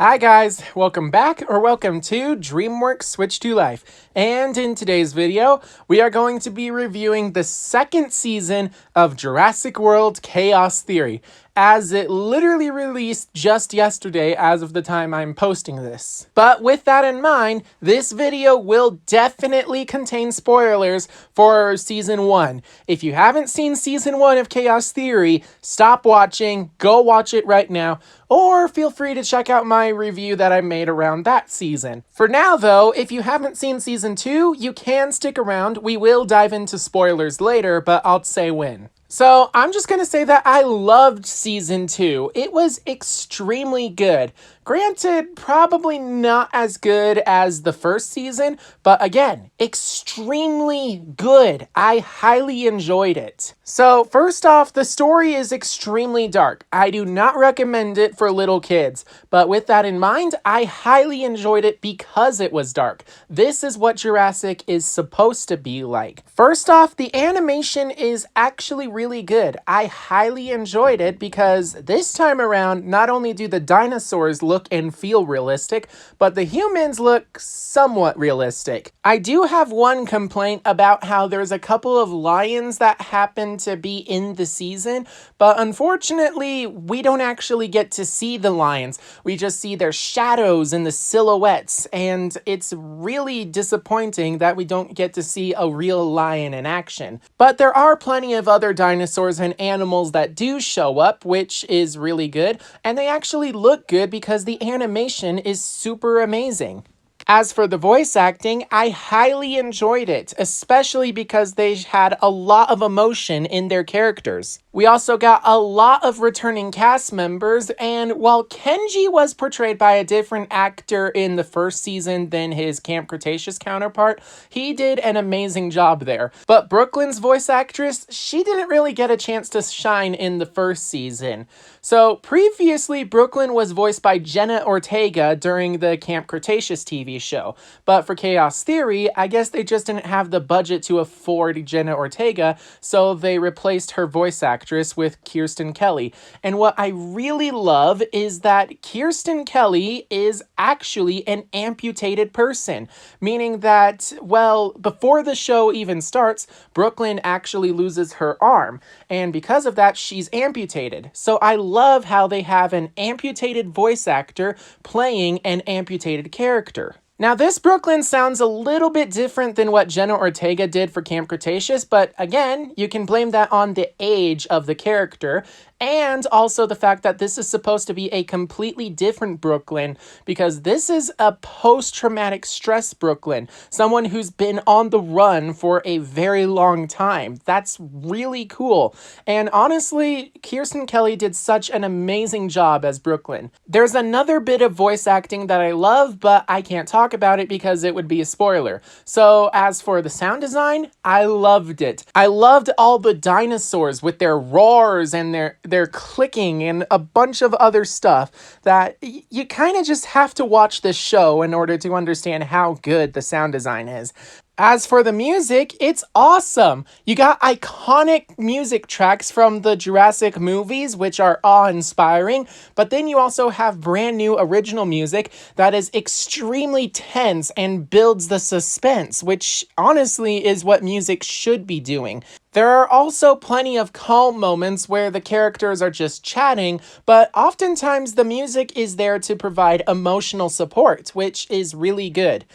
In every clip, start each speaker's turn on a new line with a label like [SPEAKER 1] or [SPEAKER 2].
[SPEAKER 1] Hi guys, welcome back or welcome to DreamWorks Switch to Life. And in today's video, we are going to be reviewing the second season of Jurassic World Chaos Theory, as it literally released just yesterday as of the time I'm posting this. But with that in mind, this video will definitely contain spoilers for Season 1. If you haven't seen Season 1 of Chaos Theory, stop watching, go watch it right now, or feel free to check out my review that I made around that season. For now though, if you haven't seen Season 2, you can stick around. We will dive into spoilers later, but I'll say when. So I'm just going to say that I loved Season 2. It was extremely good. Granted, probably not as good as the first season, but again, extremely good. I highly enjoyed it. So first off, the story is extremely dark. I do not recommend it for little kids, but with that in mind, I highly enjoyed it because it was dark. This is what Jurassic is supposed to be like. First off, the animation is actually really good. I highly enjoyed it because this time around, not only do the dinosaurs look and feel realistic, but the humans look somewhat realistic. I do have one complaint about how there's a couple of lions that happen to be in the season, but unfortunately, we don't actually get to see the lions. We just see their shadows and the silhouettes, and it's really disappointing that we don't get to see a real lion in action. But there are plenty of other dinosaurs and animals that do show up, which is really good, and they actually look good because the animation is super amazing. As for the voice acting, I highly enjoyed it, especially because they had a lot of emotion in their characters. We also got a lot of returning cast members, and while Kenji was portrayed by a different actor in the first season than his Camp Cretaceous counterpart, he did an amazing job there. But Brooklyn's voice actress, she didn't really get a chance to shine in the first season. So previously, Brooklyn was voiced by Jenna Ortega during the Camp Cretaceous TV show. But for Chaos Theory, I guess they just didn't have the budget to afford Jenna Ortega, so they replaced her voice actress with Kirsten Kelly. And what I really love is that Kirsten Kelly is actually an amputated person, meaning that, well, before the show even starts, Brooklyn actually loses her arm, and because of that, she's amputated. So I love how they have an amputated voice actor playing an amputated character. Now, this Brooklyn sounds a little bit different than what Jenna Ortega did for Camp Cretaceous, but again, you can blame that on the age of the character, and also the fact that this is supposed to be a completely different Brooklyn, because this is a post-traumatic stress Brooklyn, someone who's been on the run for a very long time. That's really cool. And honestly, Kirsten Kelly did such an amazing job as Brooklyn. There's another bit of voice acting that I love, but I can't talk about it because it would be a spoiler. So as for the sound design, I loved it. I loved all the dinosaurs with their roars and their clicking and a bunch of other stuff that you kind of just have to watch this show in order to understand how good the sound design is. As for the music, it's awesome. You got iconic music tracks from the Jurassic movies, which are awe-inspiring, but then you also have brand new original music that is extremely tense and builds the suspense, which honestly is what music should be doing. There are also plenty of calm moments where the characters are just chatting, but oftentimes the music is there to provide emotional support, which is really good.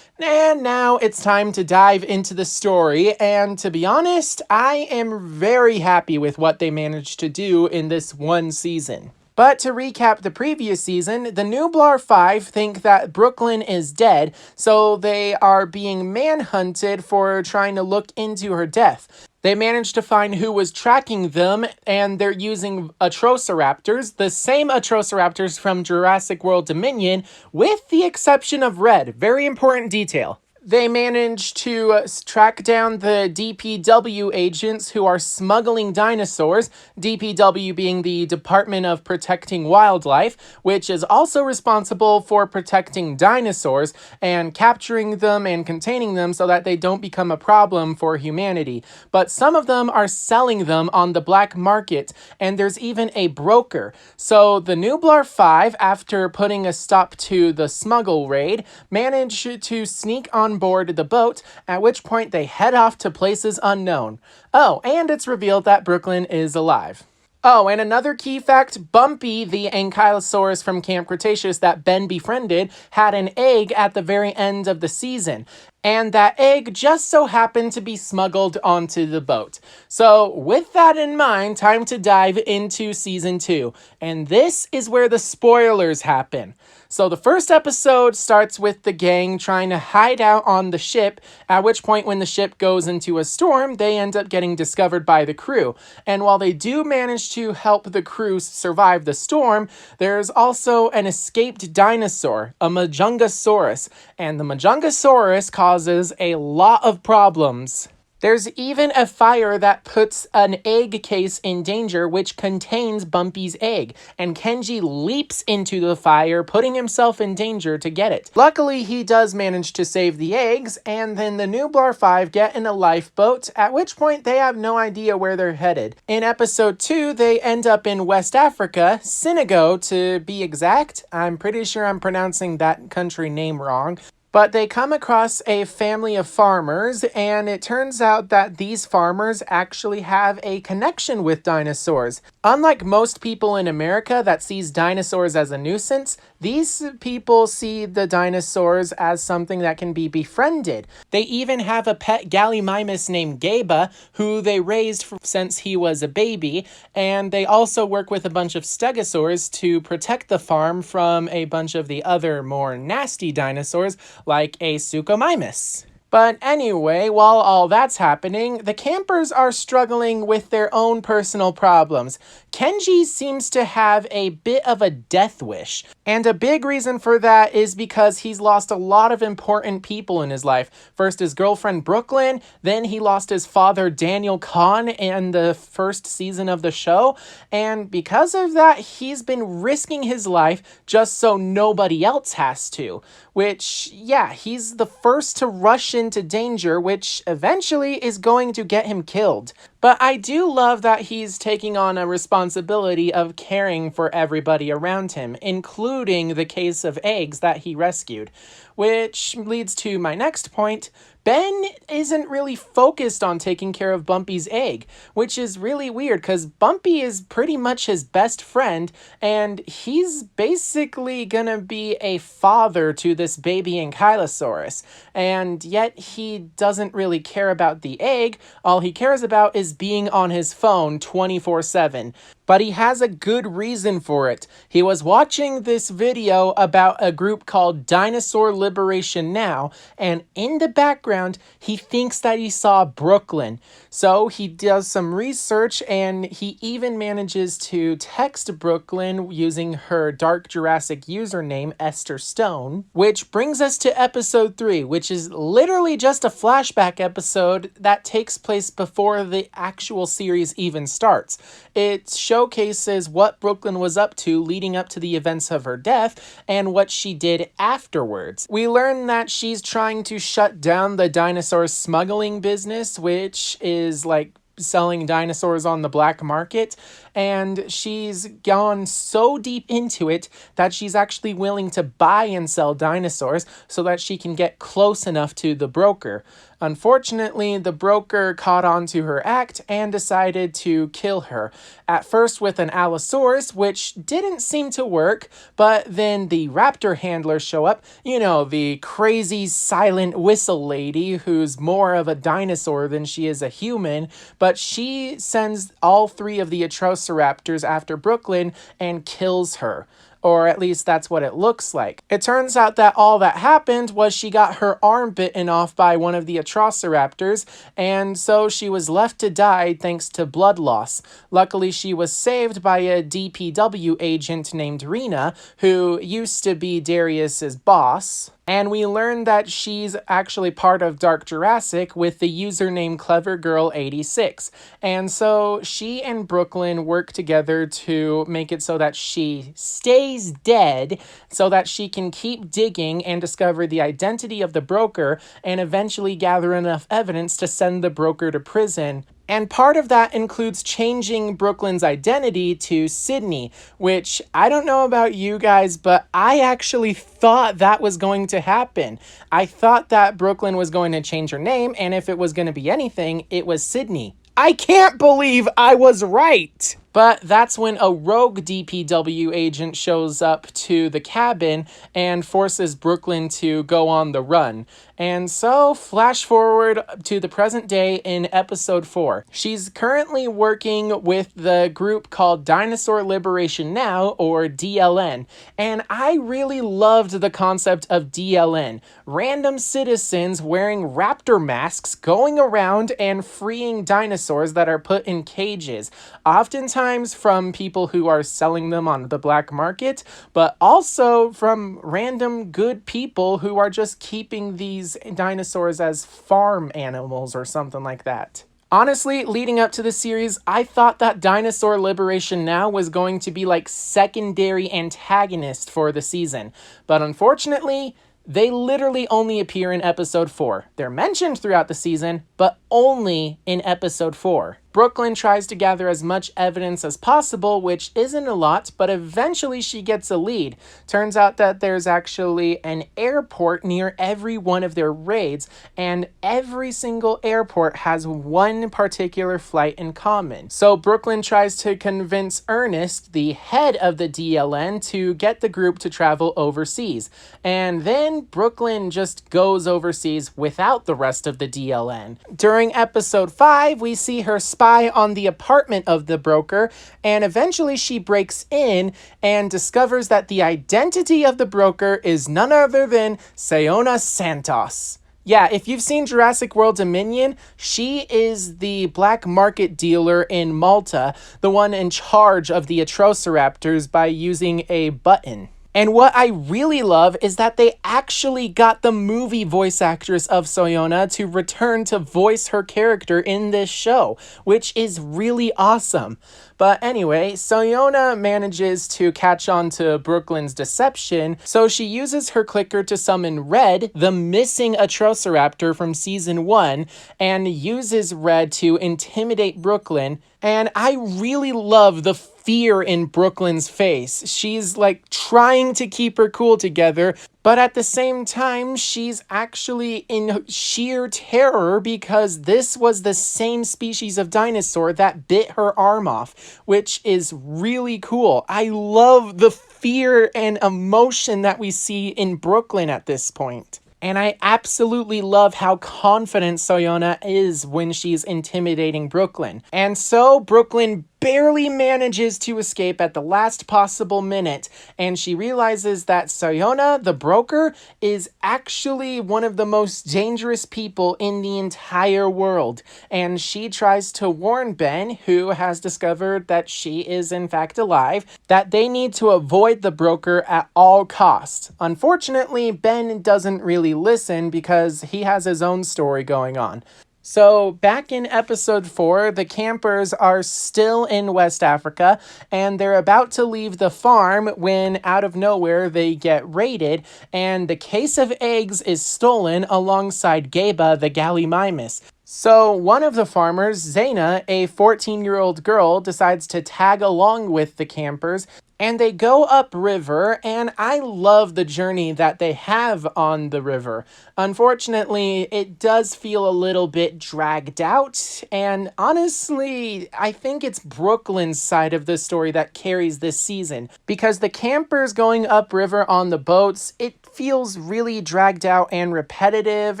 [SPEAKER 1] And now it's time to dive into the story, and to be honest, I am very happy with what they managed to do in this one season. But to recap the previous season, the Nublar 5 think that Brooklyn is dead, so they are being manhunted for trying to look into her death. They managed to find who was tracking them, and they're using Atrociraptors, the same Atrociraptors from Jurassic World Dominion, with the exception of Red. Very important detail. They manage to track down the DPW agents who are smuggling dinosaurs, DPW being the Department of Protecting Wildlife, which is also responsible for protecting dinosaurs and capturing them and containing them so that they don't become a problem for humanity. But some of them are selling them on the black market, and there's even a broker. So the Nublar 5, after putting a stop to the smuggle raid, manage to sneak on board the boat, at which point they head off to places unknown. Oh, and it's revealed that Brooklyn is alive. Oh, and another key fact, Bumpy, the ankylosaurus from Camp Cretaceous that Ben befriended, had an egg at the very end of the season. And that egg just so happened to be smuggled onto the boat. So with that in mind, time to dive into season 2. And this is where the spoilers happen. So the first episode starts with the gang trying to hide out on the ship, at which point when the ship goes into a storm, they end up getting discovered by the crew. And while they do manage to help the crew survive the storm, there's also an escaped dinosaur, a Majungasaurus. And the Majungasaurus causes a lot of problems. There's even a fire that puts an egg case in danger, which contains Bumpy's egg, and Kenji leaps into the fire, putting himself in danger to get it. Luckily, he does manage to save the eggs, and then the Nublar 5 get in a lifeboat, at which point they have no idea where they're headed. In episode 2, they end up in West Africa, Senegal to be exact. I'm pretty sure I'm pronouncing that country name wrong. But they come across a family of farmers, and it turns out that these farmers actually have a connection with dinosaurs. Unlike most people in America that sees dinosaurs as a nuisance, these people see the dinosaurs as something that can be befriended. They even have a pet gallimimus named Gaba, who they raised since he was a baby, and they also work with a bunch of stegosaurs to protect the farm from a bunch of the other more nasty dinosaurs, like a Suchomimus. But anyway, while all that's happening, the campers are struggling with their own personal problems. Kenji seems to have a bit of a death wish, and a big reason for that is because he's lost a lot of important people in his life. First his girlfriend Brooklyn, then he lost his father Daniel Kahn in the first season of the show, and because of that, he's been risking his life just so nobody else has to. Which, yeah, he's the first to rush into danger, which eventually is going to get him killed. But I do love that he's taking on a responsibility of caring for everybody around him, including the case of eggs that he rescued. Which leads to my next point. Ben isn't really focused on taking care of Bumpy's egg, which is really weird because Bumpy is pretty much his best friend, and he's basically gonna be a father to this baby ankylosaurus, and yet he doesn't really care about the egg. All he cares about is being on his phone 24/7. But he has a good reason for it. He was watching this video about a group called Dinosaur Liberation Now, and in the background, he thinks that he saw Brooklyn. So he does some research, and he even manages to text Brooklyn using her Dark Jurassic username, Esther Stone, which brings us to episode 3, which is literally just a flashback episode that takes place before the actual series even starts. It showcases what Brooklyn was up to leading up to the events of her death and what she did afterwards. We learn that she's trying to shut down the dinosaur smuggling business, which is like selling dinosaurs on the black market, and she's gone so deep into it that she's actually willing to buy and sell dinosaurs so that she can get close enough to the broker. Unfortunately, the broker caught on to her act and decided to kill her. At first with an Allosaurus, which didn't seem to work, but then the raptor handlers show up. You know, the crazy silent whistle lady who's more of a dinosaur than she is a human, but she sends all 3 of the Atrociraptors after Brooklyn and kills her. or at least that's what it looks like. It turns out that all that happened was she got her arm bitten off by one of the Atrociraptors, and so she was left to die thanks to blood loss. Luckily, she was saved by a DPW agent named Rena, who used to be Darius's boss. And we learned that she's actually part of Dark Jurassic with the username CleverGirl86. And so she and Brooklyn work together to make it so that she stays dead so that she can keep digging and discover the identity of the broker and eventually gather enough evidence to send the broker to prison. And part of that includes changing Brooklyn's identity to Sydney, which I don't know about you guys, but I actually thought that was going to happen. I thought that Brooklyn was going to change her name, and if it was going to be anything, it was Sydney. I can't believe I was right! But that's when a rogue DPW agent shows up to the cabin and forces Brooklyn to go on the run. And so, flash forward to the present day in episode 4. She's currently working with the group called Dinosaur Liberation Now, or DLN. And I really loved the concept of DLN. Random citizens wearing raptor masks going around and freeing dinosaurs that are put in cages. Oftentimes from people who are selling them on the black market, but also from random good people who are just keeping these dinosaurs as farm animals or something like that. Honestly, leading up to the series, I thought that Dinosaur Liberation Now was going to be like secondary antagonist for the season, but unfortunately, they literally only appear in episode 4. They're mentioned throughout the season, but only in episode 4. Brooklyn tries to gather as much evidence as possible, which isn't a lot, but eventually she gets a lead. Turns out that there's actually an airport near every one of their raids, and every single airport has one particular flight in common. So Brooklyn tries to convince Ernest, the head of the DLN, to get the group to travel overseas. And then Brooklyn just goes overseas without the rest of the DLN. During episode 5, we see her spy on the apartment of the broker, and eventually she breaks in and discovers that the identity of the broker is none other than Sayona Santos. Yeah, if you've seen Jurassic World Dominion, she is the black market dealer in Malta, the one in charge of the Atrociraptors by using a button. And what I really love is that they actually got the movie voice actress of Sayona to return to voice her character in this show, which is really awesome. But anyway, Sayona manages to catch on to Brooklyn's deception, so she uses her clicker to summon Red, the missing Atrociraptor from season 1, and uses Red to intimidate Brooklyn. And I really love the fear in Brooklyn's face. She's like trying to keep her cool together, but at the same time, she's actually in sheer terror because this was the same species of dinosaur that bit her arm off, which is really cool. I love the fear and emotion that we see in Brooklyn at this point. And I absolutely love how confident Sayona is when she's intimidating Brooklyn. And so Brooklyn barely manages to escape at the last possible minute, and she realizes that Sayona, the broker, is actually one of the most dangerous people in the entire world. And she tries to warn Ben, who has discovered that she is in fact alive, that they need to avoid the broker at all costs. Unfortunately, Ben doesn't really listen because he has his own story going on. So back in episode 4, the campers are still in West Africa and they're about to leave the farm when out of nowhere they get raided and the case of eggs is stolen alongside Geba the Gallimimus. So one of the farmers, Zaina, a 14-year-old girl, decides to tag along with the campers and they go upriver, and I love the journey that they have on the river. Unfortunately, it does feel a little bit dragged out, and honestly, I think it's Brooklyn's side of the story that carries this season, because the campers going upriver on the boats, it feels really dragged out and repetitive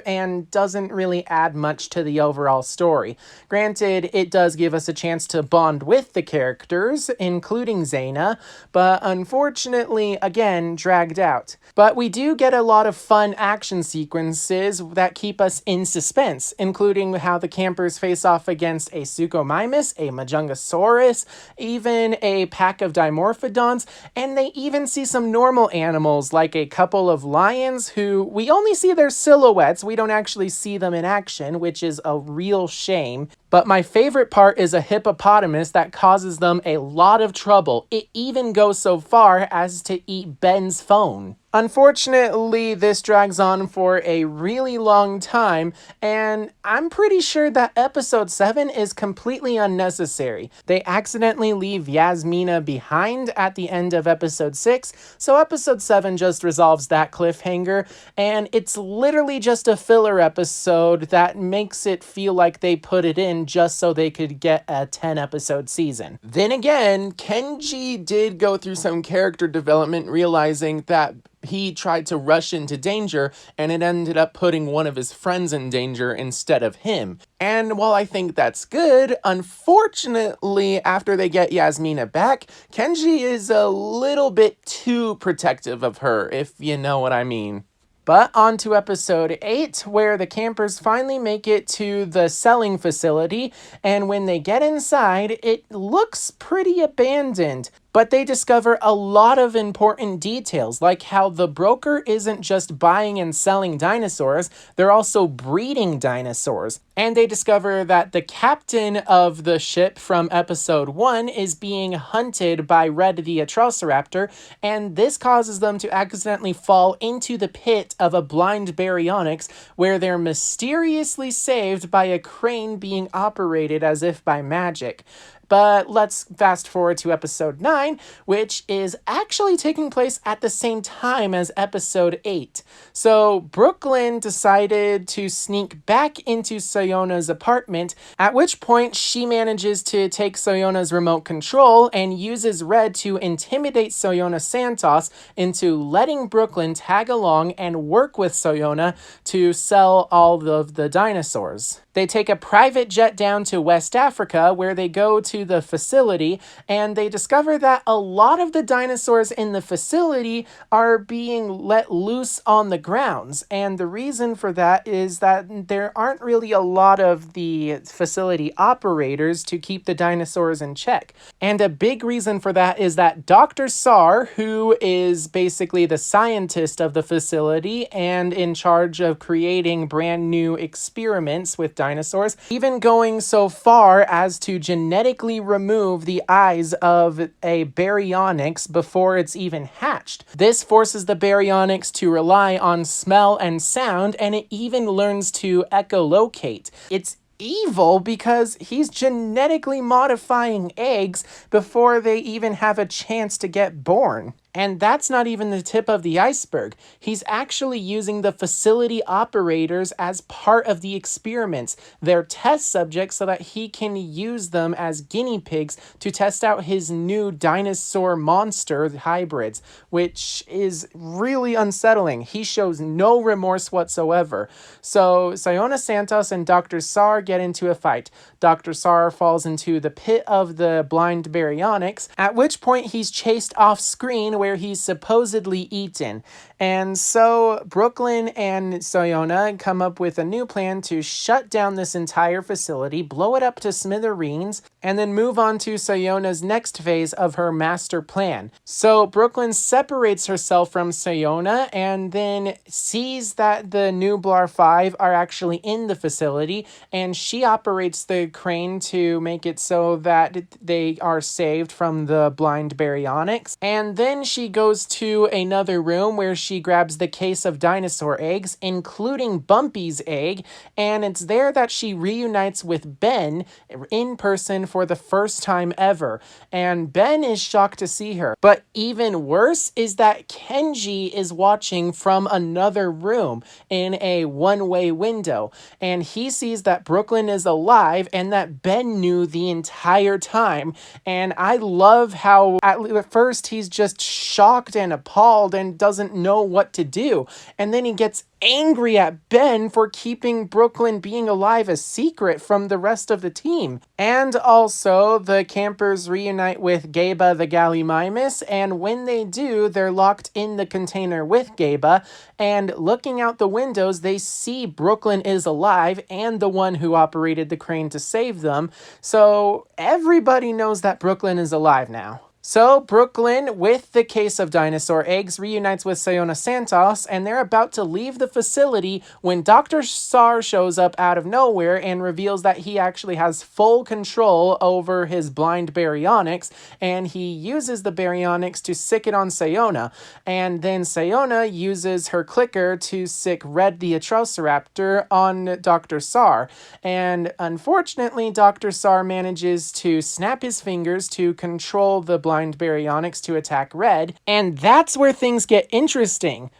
[SPEAKER 1] and doesn't really add much to the overall story. Granted, it does give us a chance to bond with the characters, including Zaina, but unfortunately, again, dragged out. But we do get a lot of fun action sequences that keep us in suspense, including how the campers face off against a Suchomimus, a Majungasaurus, even a pack of Dimorphodons, and they even see some normal animals like a couple of lions who we only see their silhouettes. We don't actually see them in action, which is a real shame. But my favorite part is a hippopotamus that causes them a lot of trouble. It even goes so far as to eat Ben's phone. Unfortunately, this drags on for a really long time, and I'm pretty sure that episode 7 is completely unnecessary. They accidentally leave Yasmina behind at the end of episode 6, so episode 7 just resolves that cliffhanger, and it's literally just a filler episode that makes it feel like they put it in just so they could get a 10-episode season. Then again, Kenji did go through some character development, realizing that he tried to rush into danger, and it ended up putting one of his friends in danger instead of him. And while I think that's good, unfortunately, after they get Yasmina back, Kenji is a little bit too protective of her, if you know what I mean. But on to episode 8, where the campers finally make it to the selling facility, and when they get inside, it looks pretty abandoned. But they discover a lot of important details, like how the broker isn't just buying and selling dinosaurs, they're also breeding dinosaurs. And they discover that the captain of the ship from episode 1 is being hunted by Red the Atrociraptor, and this causes them to accidentally fall into the pit of a blind baryonyx, where they're mysteriously saved by a crane being operated as if by magic. But let's fast forward to episode 9, which is actually taking place at the same time as episode 8. So Brooklyn decided to sneak back into Sayona's apartment, at which point she manages to take Sayona's remote control and uses Red to intimidate Sayona Santos into letting Brooklyn tag along and work with Sayona to sell all of the dinosaurs. They take a private jet down to West Africa, where they go to the facility, and they discover that a lot of the dinosaurs in the facility are being let loose on the grounds. And the reason for that is that there aren't really a lot of the facility operators to keep the dinosaurs in check. And a big reason for that is that Dr. Sar, who is basically the scientist of the facility and in charge of creating brand new experiments with dinosaurs, even going so far as to genetically remove the eyes of a baryonyx before it's even hatched. This forces the baryonyx to rely on smell and sound, and it even learns to echolocate. It's evil because he's genetically modifying eggs before they even have a chance to get born. And that's not even the tip of the iceberg. He's actually using the facility operators as part of the experiments. They're test subjects so that he can use them as guinea pigs to test out his new dinosaur monster hybrids, which is really unsettling. He shows no remorse whatsoever. So Sayona Santos and Dr. Sar get into a fight. Dr. Sar falls into the pit of the blind baryonyx, at which point he's chased off screen where he's supposedly eaten. And so Brooklyn and Sayona come up with a new plan to shut down this entire facility, blow it up to smithereens, and then move on to Sayona's next phase of her master plan. So Brooklyn separates herself from Sayona and then sees that the new Blar 5 are actually in the facility, and she operates the crane to make it so that they are saved from the blind baryonyx. And then she goes to another room where she grabs the case of dinosaur eggs, including Bumpy's egg, and it's there that she reunites with Ben in person for the first time ever. And Ben is shocked to see her. But even worse is that Kenji is watching from another room in a one-way window, and he sees that Brooklyn is alive and that Ben knew the entire time. And I love how at first he's just shocked and appalled and doesn't know know what to do. And then he gets angry at Ben for keeping Brooklyn being alive a secret from the rest of the team. And also, the campers reunite with Gaba the Gallimimus, and when they do, they're locked in the container with Gaba, and looking out the windows, they see Brooklyn is alive and the one who operated the crane to save them, so everybody knows that Brooklyn is alive now. So Brooklyn, with the case of dinosaur eggs, reunites with Sayona Santos, and they're about to leave the facility when Dr. Sar shows up out of nowhere and reveals that he actually has full control over his blind baryonyx, and he uses the baryonyx to sick it on Sayona, and then Sayona uses her clicker to sick Red the Atrociraptor on Dr. Sar, and unfortunately Dr. Sar manages to snap his fingers to control the blind baryonyx to attack Red, and that's where things get interesting.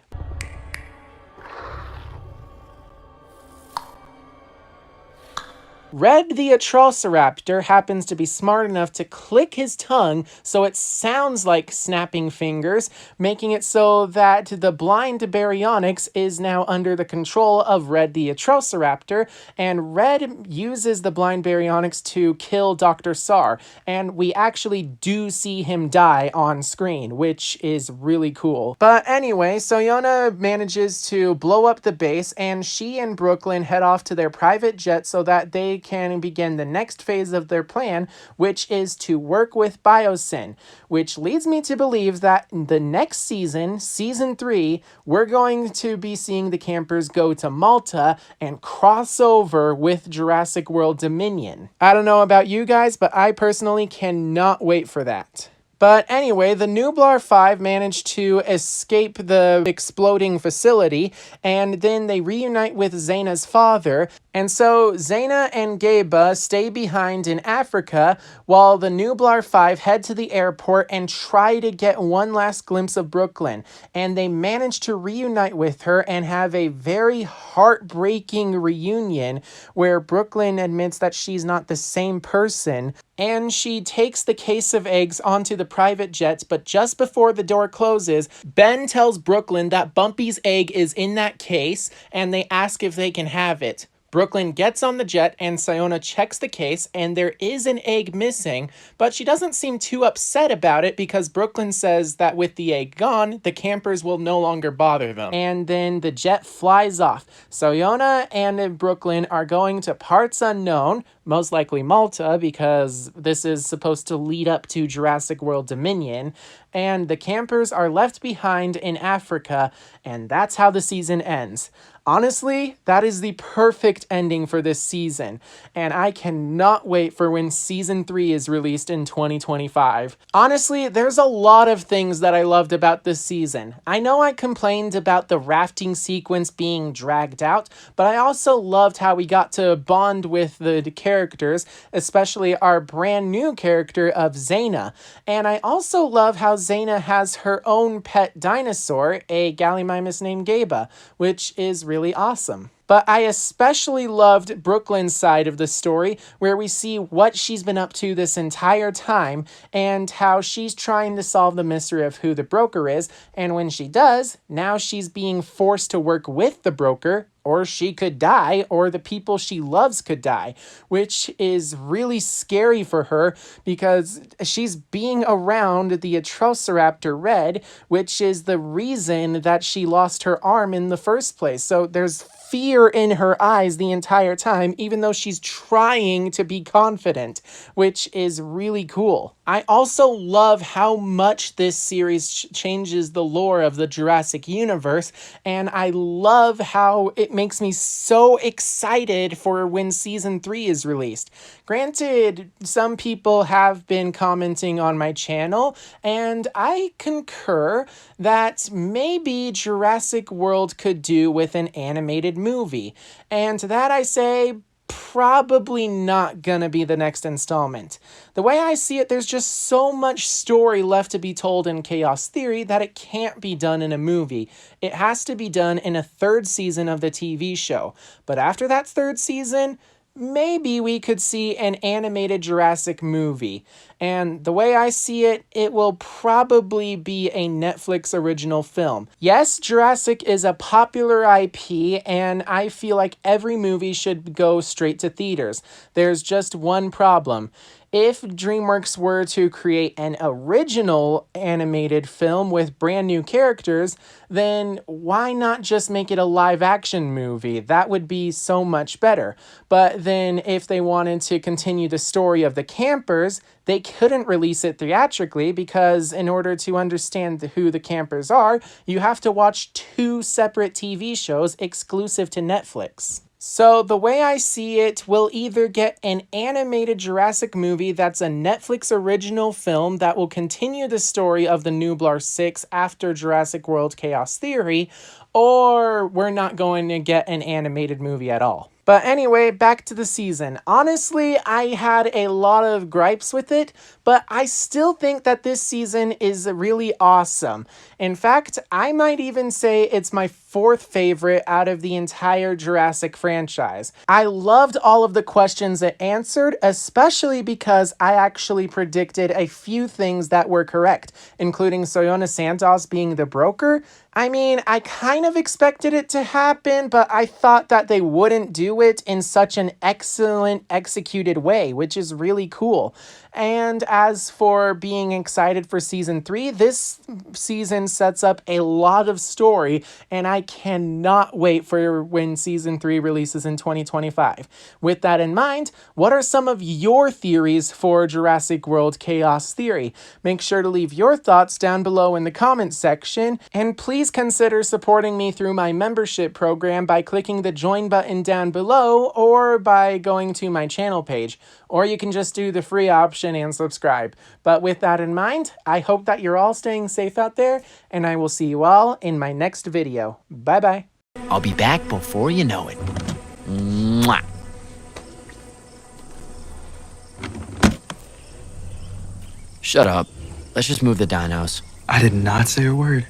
[SPEAKER 1] Red the Atrociraptor happens to be smart enough to click his tongue so it sounds like snapping fingers, making it so that the blind baryonyx is now under the control of Red the Atrociraptor, and Red uses the blind baryonyx to kill Dr. Sar, and we actually do see him die on screen, which is really cool. But anyway, Sayona manages to blow up the base, and she and Brooklyn head off to their private jet so that they can begin the next phase of their plan, which is to work with Biosyn, which leads me to believe that in the next season, season 3, we're going to be seeing the campers go to Malta and cross over with Jurassic World Dominion. I don't know about you guys, but I personally cannot wait for that. But anyway, the Nublar 5 managed to escape the exploding facility, and then they reunite with Zaina's father, and so Zaina and Gaba stay behind in Africa while the Nublar 5 head to the airport and try to get one last glimpse of Brooklyn, and they manage to reunite with her and have a very heartbreaking reunion where Brooklyn admits that she's not the same person, and she takes the case of eggs onto the private jet, but just before the door closes, Ben tells Brooklyn that Bumpy's egg is in that case, and they ask if they can have it. Brooklyn gets on the jet and Sayona checks the case and there is an egg missing, but she doesn't seem too upset about it because Brooklyn says that with the egg gone, the campers will no longer bother them. And then the jet flies off. Sayona and Brooklyn are going to parts unknown, most likely Malta because this is supposed to lead up to Jurassic World Dominion, and the campers are left behind in Africa, and that's how the season ends. Honestly, that is the perfect ending for this season, and I cannot wait for when Season 3 is released in 2025. Honestly, there's a lot of things that I loved about this season. I know I complained about the rafting sequence being dragged out, but I also loved how we got to bond with the characters, especially our brand new character of Zaina. And I also love how Zaina has her own pet dinosaur, a Gallimimus named Gaba, which is really awesome. But I especially loved Brooklyn's side of the story, where we see what she's been up to this entire time and how she's trying to solve the mystery of who the broker is, and when she does, now she's being forced to work with the broker, or she could die, or the people she loves could die, which is really scary for her because she's being around the Atrociraptor Red, which is the reason that she lost her arm in the first place. So there's fear in her eyes the entire time, even though she's trying to be confident, which is really cool. I also love how much this series changes the lore of the Jurassic universe, and I love how it makes me so excited for when Season 3 is released. Granted, some people have been commenting on my channel, and I concur that maybe Jurassic World could do with an animated movie, and to that I say, probably not gonna be the next installment. The way I see it, there's just so much story left to be told in Chaos Theory that it can't be done in a movie. It has to be done in a third season of the TV show. But after that third season, maybe we could see an animated Jurassic movie. And the way I see it, it will probably be a Netflix original film. Yes, Jurassic is a popular IP, and I feel like every movie should go straight to theaters. There's just one problem. If DreamWorks were to create an original animated film with brand new characters, then why not just make it a live action movie? That would be so much better. But then if they wanted to continue the story of the campers, they couldn't release it theatrically because in order to understand who the campers are, you have to watch 2 separate TV shows exclusive to Netflix. So the way I see it, we'll either get an animated Jurassic movie that's a Netflix original film that will continue the story of the Nublar 6 after Jurassic World Chaos Theory, or we're not going to get an animated movie at all. But anyway, back to the season. Honestly, I had a lot of gripes with it, but I still think that this season is really awesome. In fact, I might even say it's my 4th favorite out of the entire Jurassic franchise. I loved all of the questions it answered, especially because I actually predicted a few things that were correct, including Soyona Santos being the broker. I mean, I kind of expected it to happen, but I thought that they wouldn't do it in such an excellent executed way, which is really cool. And as for being excited for season 3, this season sets up a lot of story, and I cannot wait for when season 3 releases in 2025. With that in mind, what are some of your theories for Jurassic World Chaos Theory? Make sure to leave your thoughts down below in the comments section, and please consider supporting me through my membership program by clicking the join button down below or by going to my channel page. Or you can just do the free option and subscribe. But with that in mind, I hope that you're all staying safe out there, and I will see you all in my next video. Bye-bye.
[SPEAKER 2] I'll be back before you know it. Mwah. Shut up. Let's just move the dinos.
[SPEAKER 3] I did not say a word.